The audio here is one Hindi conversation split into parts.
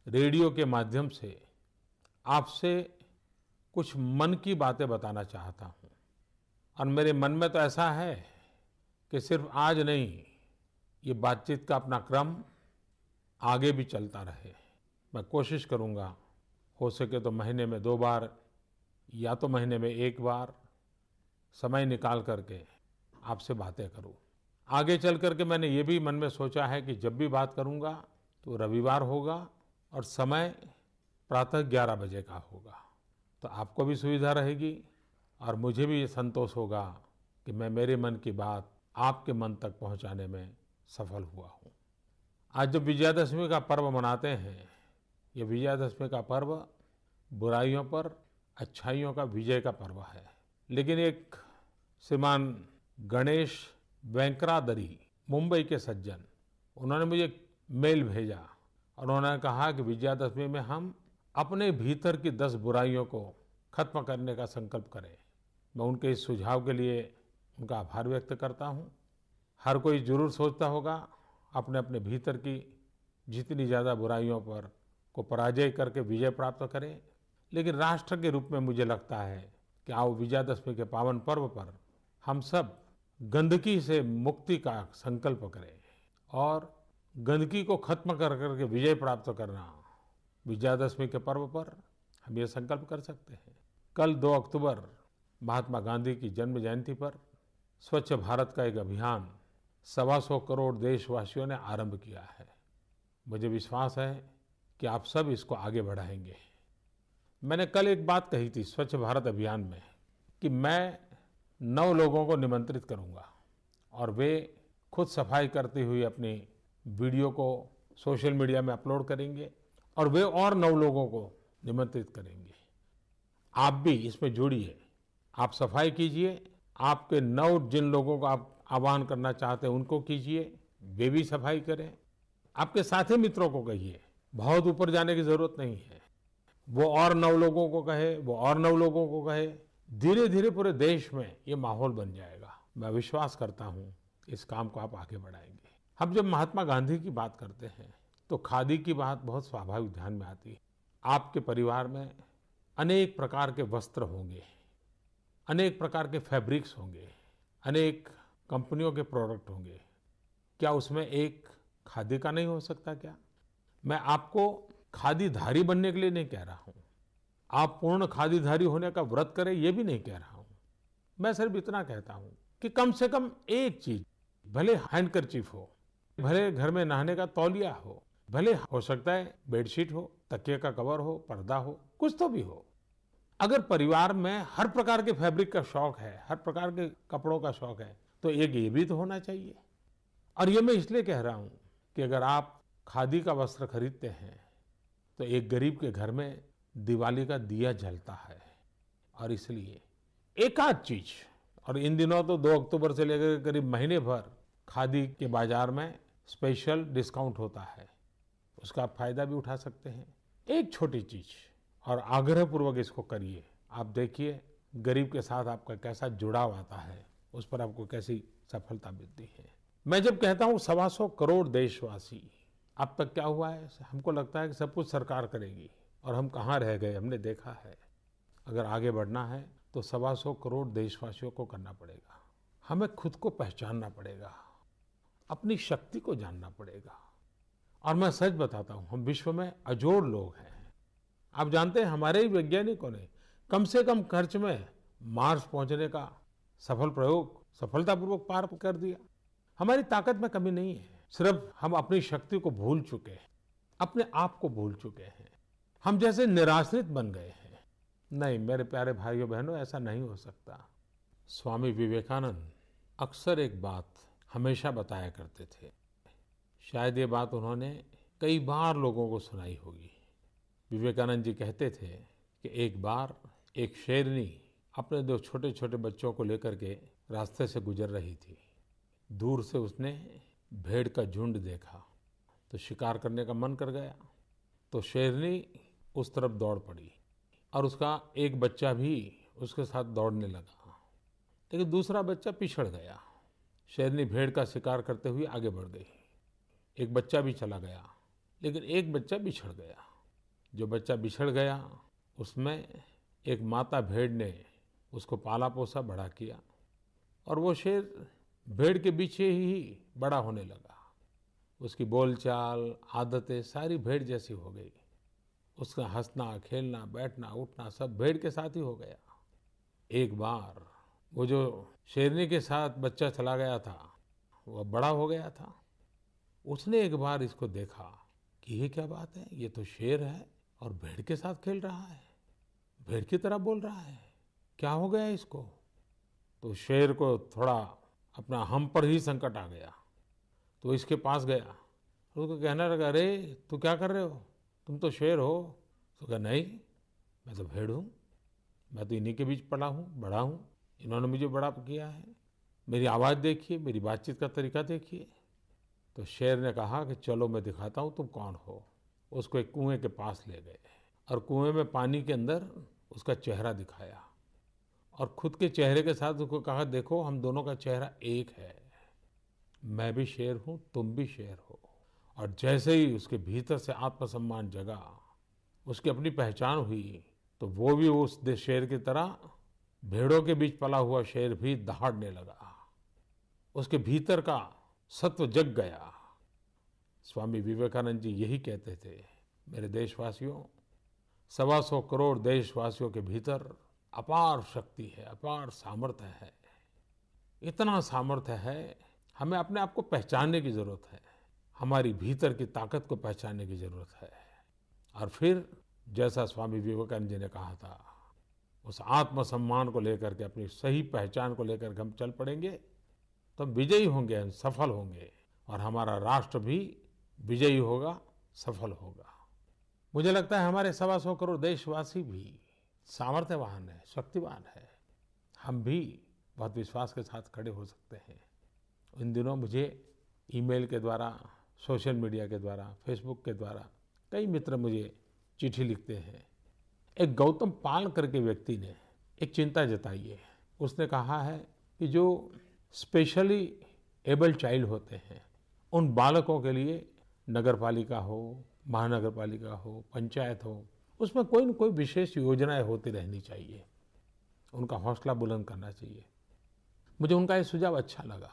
रेडियो के माध्यम से आपसे कुछ मन की बातें बताना चाहता हूँ। और मेरे मन में तो ऐसा है कि सिर्फ आज नहीं, ये बातचीत का अपना क्रम आगे भी चलता रहे। मैं कोशिश करूँगा, हो सके तो महीने में 2 बार या तो महीने में 1 बार समय निकाल करके आपसे बातें करूँ। आगे चल करके मैंने ये भी मन में सोचा है कि जब भी बात करूँगा तो रविवार होगा और समय प्रातः 11 बजे का होगा, तो आपको भी सुविधा रहेगी और मुझे भी ये संतोष होगा कि मैं मेरे मन की बात आपके मन तक पहुंचाने में सफल हुआ हूं। आज जब विजयादशमी का पर्व मनाते हैं, ये विजयादशमी का पर्व बुराइयों पर अच्छाइयों का विजय का पर्व है। लेकिन एक श्रीमान गणेश वेंकरादरी, मुंबई के सज्जन, उन्होंने मुझे मेल भेजा और उन्होंने कहा कि विजयादशमी में हम अपने भीतर की 10 बुराइयों को खत्म करने का संकल्प करें। मैं उनके इस सुझाव के लिए उनका आभार व्यक्त करता हूं। हर कोई जरूर सोचता होगा अपने अपने भीतर की जितनी ज़्यादा बुराइयों पर को पराजय करके विजय प्राप्त करें। लेकिन राष्ट्र के रूप में मुझे लगता है कि आओ विजयादशमी के पावन पर्व पर हम सब गंदगी से मुक्ति का संकल्प करें और गंदगी को खत्म कर करके विजय प्राप्त करना। विजयादशमी के पर्व पर हम ये संकल्प कर सकते हैं। कल 2 अक्टूबर महात्मा गांधी की जन्म जयंती पर स्वच्छ भारत का एक अभियान 125 करोड़ देशवासियों ने आरंभ किया है। मुझे विश्वास है कि आप सब इसको आगे बढ़ाएंगे। मैंने कल एक बात कही थी स्वच्छ भारत अभियान में कि मैं 9 लोगों को निमंत्रित करूंगा और वे खुद सफाई करती हुई अपनी वीडियो को सोशल मीडिया में अपलोड करेंगे और वे और 9 लोगों को निमंत्रित करेंगे। आप भी इसमें जुड़िए, आप सफाई कीजिए, आपके 9 जिन लोगों को आप आह्वान करना चाहते हैं उनको कीजिए, वे भी सफाई करें। आपके साथी मित्रों को कहिए, बहुत ऊपर जाने की जरूरत नहीं है। वो और 9 लोगों को कहे, वो और 9 लोगों को कहे, धीरे धीरे पूरे देश में ये माहौल बन जाएगा। मैं विश्वास करता हूं इस काम को आप आगे बढ़ाएंगे। हम जब महात्मा गांधी की बात करते हैं तो खादी की बात बहुत स्वाभाविक ध्यान में आती है। आपके परिवार में अनेक प्रकार के वस्त्र होंगे, अनेक प्रकार के फैब्रिक्स होंगे, अनेक कंपनियों के प्रोडक्ट होंगे। क्या उसमें एक खादी का नहीं हो सकता क्या? मैं आपको खादीधारी बनने के लिए नहीं कह रहा हूं, आप पूर्ण खादीधारी होने का व्रत करें ये भी नहीं कह रहा हूं। मैं सिर्फ इतना कहता हूं कि कम से कम एक चीज, भले हैंडकरचीफ हो, भले घर में नहाने का तौलिया हो, भले हो सकता है बेडशीट हो, तकिए का कवर हो, पर्दा हो, कुछ तो भी हो। अगर परिवार में हर प्रकार के फैब्रिक का शौक है, हर प्रकार के कपड़ों का शौक है, तो एक ये भी तो होना चाहिए। और ये मैं इसलिए कह रहा हूं कि अगर आप खादी का वस्त्र खरीदते हैं तो एक गरीब के घर में दिवाली का दिया जलता है। और इसलिए एक आध चीज, और इन दिनों तो 2 अक्टूबर से लेकर करीब महीने भर खादी के बाजार में स्पेशल डिस्काउंट होता है, उसका आप फायदा भी उठा सकते हैं। एक छोटी चीज, और आग्रह पूर्वक इसको करिए। आप देखिए गरीब के साथ आपका कैसा जुड़ाव आता है, उस पर आपको कैसी सफलता मिलती है। मैं जब कहता हूं 125 करोड़ देशवासी, अब तक क्या हुआ है, हमको लगता है कि सब कुछ सरकार करेगी और हम कहाँ रह गए। हमने देखा है अगर आगे बढ़ना है तो 125 करोड़ देशवासियों को करना पड़ेगा। हमें खुद को पहचानना पड़ेगा, अपनी शक्ति को जानना पड़ेगा। और मैं सच बताता हूं, हम विश्व में अजोड़ लोग हैं। आप जानते हैं हमारे ही वैज्ञानिकों ने कम से कम खर्च में मार्स पहुंचने का सफल प्रयोग सफलतापूर्वक पार कर दिया। हमारी ताकत में कमी नहीं है, सिर्फ हम अपनी शक्ति को भूल चुके हैं, अपने आप को भूल चुके हैं। हम जैसे निराश्रित बन गए हैं। नहीं मेरे प्यारे भाइयों बहनों, ऐसा नहीं हो सकता। स्वामी विवेकानंद अक्सर एक बात हमेशा बताया करते थे, शायद ये बात उन्होंने कई बार लोगों को सुनाई होगी। विवेकानंद जी कहते थे कि एक बार एक शेरनी अपने 2 छोटे छोटे बच्चों को लेकर के रास्ते से गुजर रही थी। दूर से उसने भेड़ का झुंड देखा तो शिकार करने का मन कर गया, तो शेरनी उस तरफ दौड़ पड़ी और उसका एक बच्चा भी उसके साथ दौड़ने लगा, लेकिन दूसरा बच्चा पिछड़ गया। शेरनी भेड़ का शिकार करते हुए आगे बढ़ गई, एक बच्चा भी चला गया, लेकिन एक बच्चा बिछड़ गया। जो बच्चा बिछड़ गया उसमें एक माता भेड़ ने उसको पाला पोसा बड़ा किया और वो शेर भेड़ के पीछे ही बड़ा होने लगा। उसकी बोलचाल, आदतें सारी भेड़ जैसी हो गई। उसका हंसना, खेलना, बैठना, उठना सब भेड़ के साथ ही हो गया। एक बार वो जो शेरनी के साथ बच्चा चला गया था, वो बड़ा हो गया था। उसने एक बार इसको देखा कि ये क्या बात है, ये तो शेर है और भेड़ के साथ खेल रहा है, भेड़ की तरह बोल रहा है, क्या हो गया इसको। तो शेर को थोड़ा अपना हम पर ही संकट आ गया, तो इसके पास गया, उसको कहने लगा, अरे तू क्या कर रहे हो, तुम तो शेर हो। तो कहा, नहीं मैं तो भेड़ हूँ, मैं तो इन्हीं के बीच पला हूँ, बड़ा हूँ, इन्होंने मुझे बड़ा किया है, मेरी आवाज़ देखिए, मेरी बातचीत का तरीका देखिए। तो शेर ने कहा कि चलो मैं दिखाता हूँ तुम कौन हो। उसको एक कुएं के पास ले गए और कुएं में पानी के अंदर उसका चेहरा दिखाया और खुद के चेहरे के साथ उसको कहा, देखो हम दोनों का चेहरा एक है, मैं भी शेर हूँ, तुम भी शेर हो। और जैसे ही उसके भीतर से आत्मसम्मान जगा, उसकी अपनी पहचान हुई, तो वो भी उस शेर की तरह भेड़ों के बीच पला हुआ शेर भी दहाड़ने लगा। उसके भीतर का सत्व जग गया। स्वामी विवेकानंद जी यही कहते थे, मेरे देशवासियों, 125 करोड़ देशवासियों के भीतर अपार शक्ति है, अपार सामर्थ्य है। इतना सामर्थ्य है, हमें अपने आप को पहचानने की जरूरत है, हमारी भीतर की ताकत को पहचानने की जरूरत है। और फिर जैसा स्वामी विवेकानंद जी ने कहा था, उस आत्मसम्मान को लेकर के, अपनी सही पहचान को लेकर के हम चल पड़ेंगे तो हम विजयी होंगे, हम सफल होंगे और हमारा राष्ट्र भी विजयी होगा, सफल होगा। मुझे लगता है हमारे 125 करोड़ देशवासी भी सामर्थ्यवान है, शक्तिवान है। हम भी बहुत विश्वास के साथ खड़े हो सकते हैं। इन दिनों मुझे ईमेल के द्वारा, सोशल मीडिया के द्वारा, फेसबुक के द्वारा कई मित्र मुझे चिट्ठी लिखते हैं। एक गौतम पाल करके व्यक्ति ने एक चिंता जताई है। उसने कहा है कि जो स्पेशली एबल्ड चाइल्ड होते हैं, उन बालकों के लिए नगर पालिका हो, महानगर पालिका हो, पंचायत हो, उसमें कोई न कोई विशेष योजनाएं होती रहनी चाहिए, उनका हौसला बुलंद करना चाहिए। मुझे उनका ये सुझाव अच्छा लगा,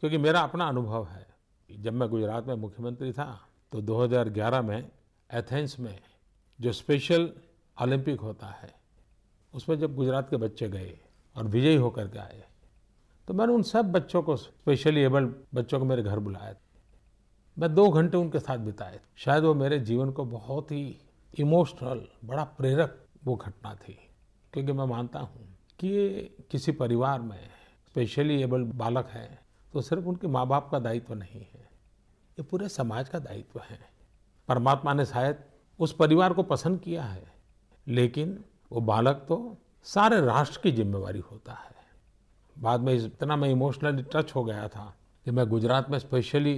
क्योंकि मेरा अपना अनुभव है। जब मैं गुजरात में मुख्यमंत्री था तो 2011 में एथेंस में जो स्पेशल ओलंपिक होता है, उसमें जब गुजरात के बच्चे गए और विजयी होकर के आए, तो मैंने उन सब बच्चों को, स्पेशली एबल्ड बच्चों को मेरे घर बुलाया। मैं 2 घंटे उनके साथ बिताए। शायद वो मेरे जीवन को बहुत ही इमोशनल, बड़ा प्रेरक वो घटना थी, क्योंकि मैं मानता हूँ कि ये किसी परिवार में स्पेशली एबल्ड बालक है तो सिर्फ उनके माँ बाप का दायित्व नहीं है, ये पूरे समाज का दायित्व है। परमात्मा ने शायद उस परिवार को पसंद किया है, लेकिन वो बालक तो सारे राष्ट्र की जिम्मेवारी होता है। बाद में इतना मैं इमोशनली टच हो गया था कि मैं गुजरात में स्पेशली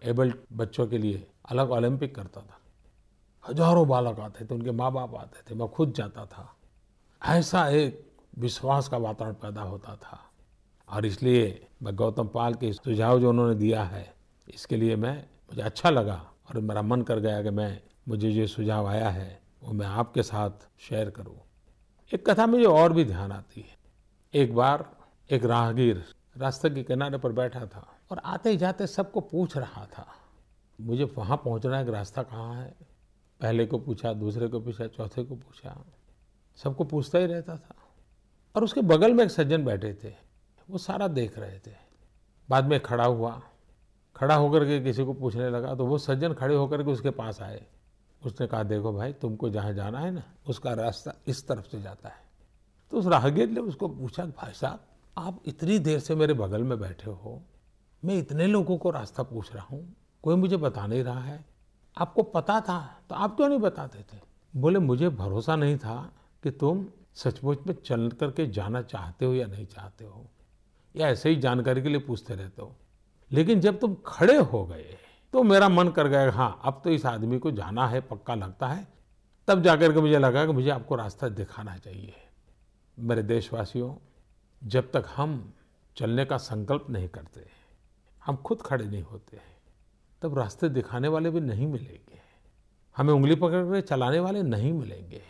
एबल्ड बच्चों के लिए अलग ओलंपिक करता था। हजारों बालक आते थे, उनके माँ बाप आते थे, मैं खुद जाता था। ऐसा एक विश्वास का वातावरण पैदा होता था। और इसलिए मैं गौतम पाल के सुझाव जो उन्होंने दिया है, इसके लिए मुझे अच्छा लगा और मेरा मन कर गया कि मुझे जो सुझाव आया है वो मैं आपके साथ शेयर करूं। एक कथा मुझे और भी ध्यान आती है। एक बार एक राहगीर रास्ते के किनारे पर बैठा था और आते जाते सबको पूछ रहा था, मुझे वहाँ पहुँचना है कि रास्ता कहाँ है। पहले को पूछा, दूसरे को पूछा, चौथे को पूछा, सबको पूछता ही रहता था। और उसके बगल में एक सज्जन बैठे थे, वो सारा देख रहे थे। बाद में खड़ा हुआ, खड़ा होकर के किसी को पूछने लगा, तो वो सज्जन खड़े होकर के उसके पास आए। उसने कहा, देखो भाई, तुमको जहाँ जाना है ना, उसका रास्ता इस तरफ से जाता है। तो उस राहगीर ने उसको पूछा, भाई साहब, आप इतनी देर से मेरे बगल में बैठे हो, मैं इतने लोगों को रास्ता पूछ रहा हूँ, कोई मुझे बता नहीं रहा है, आपको पता था तो आप क्यों नहीं बताते थे? बोले, मुझे भरोसा नहीं था कि तुम सचमुच में चल करके जाना चाहते हो या नहीं चाहते हो, या ऐसे ही जानकारी के लिए पूछते रहते हो। लेकिन जब तुम खड़े हो गए तो मेरा मन कर गया, हाँ अब तो इस आदमी को जाना है, पक्का लगता है। तब जाकर के मुझे लगा कि मुझे आपको रास्ता दिखाना चाहिए। मेरे देशवासियों, जब तक हम चलने का संकल्प नहीं करते, हम खुद खड़े नहीं होते, तब रास्ते दिखाने वाले भी नहीं मिलेंगे। हमें उंगली पकड़ कर चलाने वाले नहीं मिलेंगे।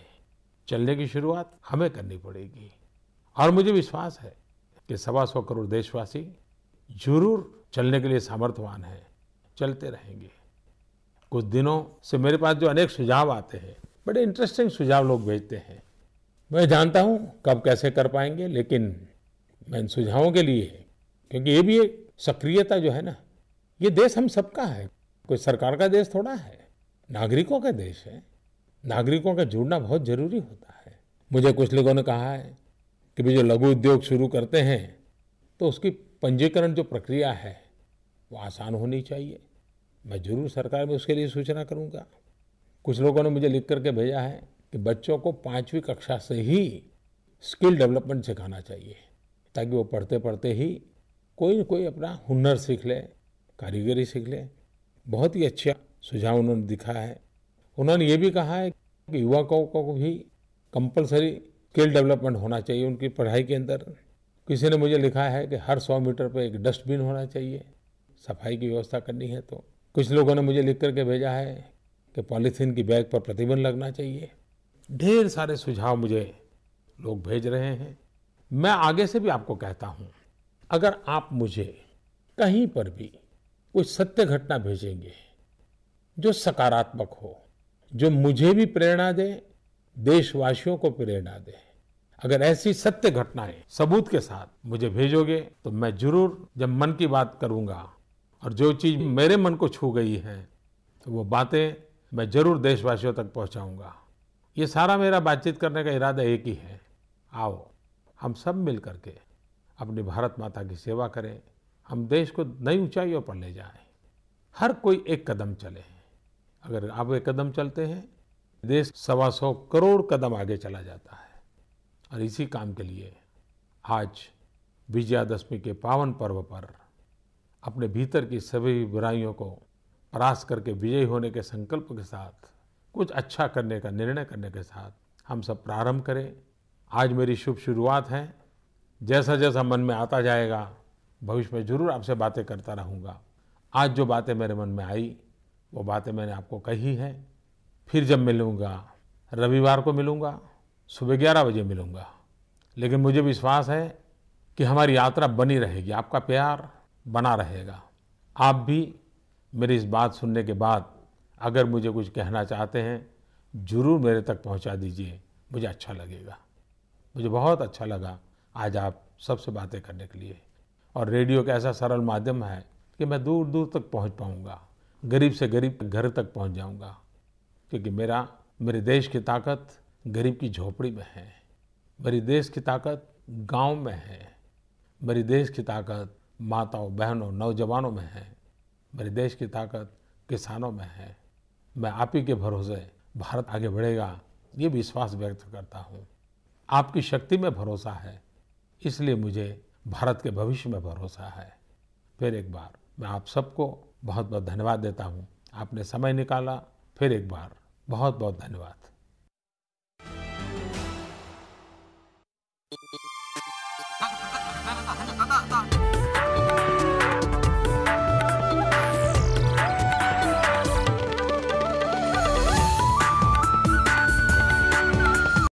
चलने की शुरुआत हमें करनी पड़ेगी। और मुझे विश्वास है कि 125 करोड़ देशवासी जरूर चलने के लिए सामर्थ्यवान हैं, चलते रहेंगे। कुछ दिनों से मेरे पास जो अनेक सुझाव आते हैं, बड़े इंटरेस्टिंग सुझाव लोग भेजते हैं। मैं जानता हूं कब कैसे कर पाएंगे, लेकिन मैं इन सुझावों के लिए, क्योंकि ये भी एक सक्रियता जो है ना, ये देश हम सबका है, कोई सरकार का देश थोड़ा है, नागरिकों का देश है। नागरिकों का जुड़ना बहुत जरूरी होता है। मुझे कुछ लोगों ने कहा है कि भी जो लघु उद्योग शुरू करते हैं तो उसकी पंजीकरण जो प्रक्रिया है वो आसान होनी चाहिए। मैं जरूर सरकार में उसके लिए सूचना करूंगा। कुछ लोगों ने मुझे लिख करके भेजा है कि बच्चों को 5वीं कक्षा से ही स्किल डेवलपमेंट सिखाना चाहिए, ताकि वो पढ़ते पढ़ते ही कोई न कोई अपना हुनर सीख ले, कारीगरी सीख ले। बहुत ही अच्छा सुझाव उन्होंने दिखा है। उन्होंने ये भी कहा है कि युवकों को भी कंपलसरी स्किल डेवलपमेंट होना चाहिए उनकी पढ़ाई के अंदर। किसी ने मुझे लिखा है कि हर 100 मीटर पर एक डस्टबिन होना चाहिए, सफाई की व्यवस्था करनी है तो। कुछ लोगों ने मुझे लिख करके भेजा है कि पॉलीथीन की बैग पर प्रतिबंध लगना चाहिए। ढेर सारे सुझाव मुझे लोग भेज रहे हैं। मैं आगे से भी आपको कहता हूं, अगर आप मुझे कहीं पर भी कोई सत्य घटना भेजेंगे जो सकारात्मक हो, जो मुझे भी प्रेरणा दे, देशवासियों को प्रेरणा दे, अगर ऐसी सत्य घटनाएं सबूत के साथ मुझे भेजोगे तो मैं जरूर, जब मन की बात करूंगा और जो चीज मेरे मन को छू गई है तो वो बातें मैं जरूर देशवासियों तक पहुंचाऊंगा। ये सारा मेरा बातचीत करने का इरादा एक ही है, आओ हम सब मिल करके अपनी भारत माता की सेवा करें, हम देश को नई ऊंचाइयों पर ले जाएं। हर कोई एक कदम चले। अगर आप एक कदम चलते हैं, देश 125 करोड़ कदम आगे चला जाता है। और इसी काम के लिए आज विजयादशमी के पावन पर्व पर अपने भीतर की सभी बुराइयों को परास्त करके विजयी होने के संकल्प के साथ, कुछ अच्छा करने का निर्णय करने के साथ हम सब प्रारंभ करें। आज मेरी शुभ शुरुआत है। जैसा जैसा मन में आता जाएगा, भविष्य में जरूर आपसे बातें करता रहूँगा। आज जो बातें मेरे मन में आई वो बातें मैंने आपको कही है। फिर जब मिलूँगा, रविवार को मिलूँगा, सुबह 11 बजे मिलूँगा। लेकिन मुझे विश्वास है कि हमारी यात्रा बनी रहेगी, आपका प्यार बना रहेगा। आप भी मेरी इस बात सुनने के बाद अगर मुझे कुछ कहना चाहते हैं, जरूर मेरे तक पहुंचा दीजिए, मुझे अच्छा लगेगा। मुझे बहुत अच्छा लगा आज आप सबसे बातें करने के लिए। और रेडियो का ऐसा सरल माध्यम है कि मैं दूर दूर तक पहुंच पाऊंगा, गरीब से गरीब घर तक पहुंच जाऊंगा। क्योंकि मेरे देश की ताकत गरीब की झोपड़ी में है, मेरी देश की ताकत गांव में है, मेरी देश की ताकत माताओं, बहनों, नौजवानों में है, मेरे देश की ताकत किसानों में है। मैं आप ही के भरोसे भारत आगे बढ़ेगा, ये विश्वास व्यक्त करता हूँ। आपकी शक्ति में भरोसा है, इसलिए मुझे भारत के भविष्य में भरोसा है। फिर एक बार मैं आप सबको बहुत बहुत धन्यवाद देता हूँ। आपने समय निकाला, फिर एक बार बहुत बहुत धन्यवाद। Kakak,